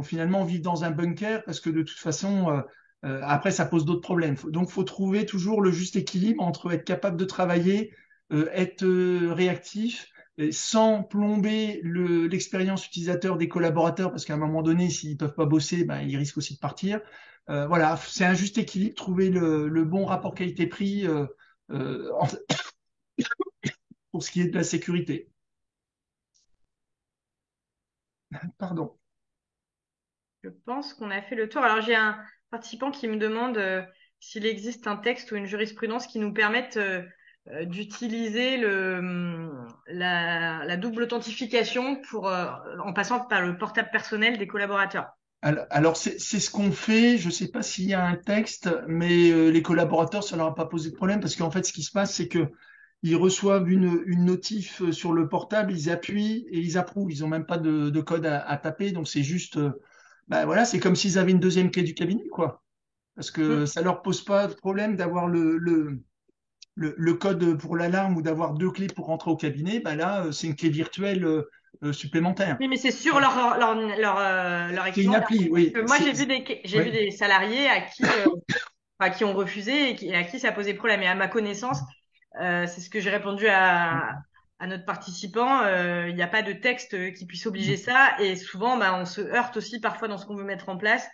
finalement, on vive dans un bunker parce que de toute façon, après, ça pose d'autres problèmes. Donc, faut trouver toujours le juste équilibre entre être capable de travailler être réactif sans plomber l'expérience utilisateur des collaborateurs, parce qu'à un moment donné, s'ils peuvent pas bosser, ben, ils risquent aussi de partir. Voilà, c'est un juste équilibre, trouver le bon rapport qualité-prix euh, en- pour ce qui est de la sécurité. Pardon. je pense qu'on a fait le tour. Alors, j'ai un participant qui me demande s'il existe un texte ou une jurisprudence qui nous permette d'utiliser la double authentification en passant par le portable personnel des collaborateurs. Alors, c'est ce qu'on fait. Je ne sais pas s'il y a un texte, mais les collaborateurs, ça leur a pas posé de problème parce qu'en fait, ce qui se passe, c'est que ils reçoivent une notif sur le portable, ils appuient et ils approuvent. Ils n'ont même pas de code à taper, donc c'est juste, bah voilà, c'est comme s'ils avaient une deuxième clé du cabinet, quoi. Parce que Mm. ça leur pose pas de problème d'avoir le code pour l'alarme ou d'avoir deux clés pour rentrer au cabinet. Bah là, c'est une clé virtuelle supplémentaire. Oui, mais c'est sur leur C'est une équipement appli, personnel. oui. Moi, j'ai vu Oui. des salariés à qui ont refusé et à qui ça posait problème. Et à ma connaissance, c'est ce que j'ai répondu à notre participant. Il n'y a pas de texte qui puisse obliger ça. Et souvent, bah, on se heurte aussi parfois dans ce qu'on veut mettre en place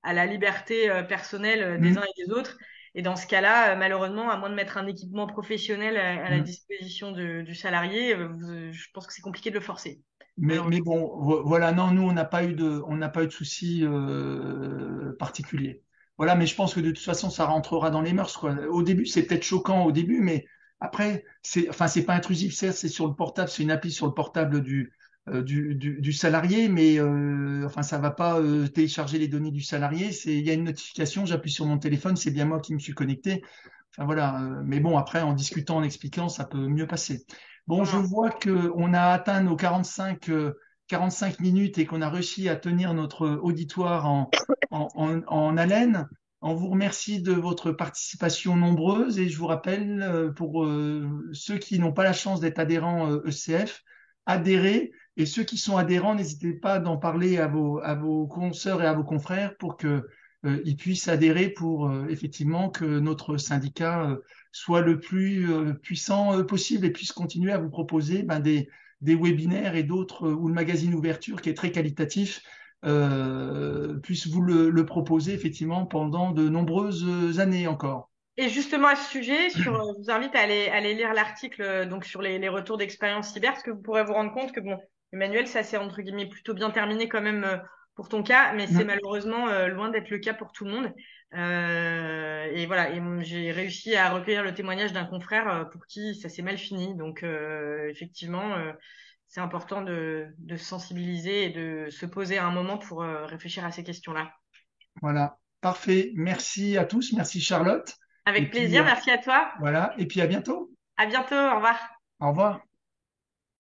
à la liberté personnelle des uns Mm, et des autres. Et dans ce cas-là, malheureusement, à moins de mettre un équipement professionnel à la mm. disposition du salarié, je pense que c'est compliqué de le forcer, Mais malheureusement. bon, voilà, non, nous, on n'a pas eu de soucis particuliers. Voilà, mais je pense que de toute façon, ça rentrera dans les mœurs, quoi. Au début, c'est peut-être choquant au début, mais après, enfin, c'est pas intrusif, certes, c'est sur le portable, c'est une appli sur le portable du salarié, mais enfin, ça va pas télécharger les données du salarié. Il y a une notification, j'appuie sur mon téléphone, c'est bien moi qui me suis connecté. Enfin voilà, mais bon, après, en discutant, en expliquant, ça peut mieux passer. Bon, je Sûrement. vois qu'on a atteint nos 45 minutes et qu'on a réussi à tenir notre auditoire en haleine. On vous remercie de votre participation nombreuse et je vous rappelle, pour ceux qui n'ont pas la chance d'être adhérents ECF, adhérez, et ceux qui sont adhérents, n'hésitez pas d'en parler à vos consoeurs et à vos confrères pour que ils puissent adhérer pour effectivement que notre syndicat soit le plus puissant possible et puisse continuer à vous proposer des webinaires et d'autres, ou le magazine Ouverture qui est très qualitatif, puisse vous le proposer effectivement pendant de nombreuses années encore. Et justement à ce sujet, je vous invite à aller lire l'article donc sur les retours d'expérience cyber, parce que vous pourrez vous rendre compte que bon, Emmanuel, ça s'est entre guillemets plutôt bien terminé quand même pour ton cas, mais c'est Mm. malheureusement loin d'être le cas pour tout le monde. Et voilà, j'ai réussi à recueillir le témoignage d'un confrère pour qui ça s'est mal fini. Donc effectivement, c'est important de se sensibiliser et de se poser un moment pour réfléchir à ces questions-là. Voilà, parfait. Merci à tous, merci Charlotte. Et Avec puis plaisir, merci à toi. voilà, et puis à bientôt. À bientôt, au revoir. Au revoir.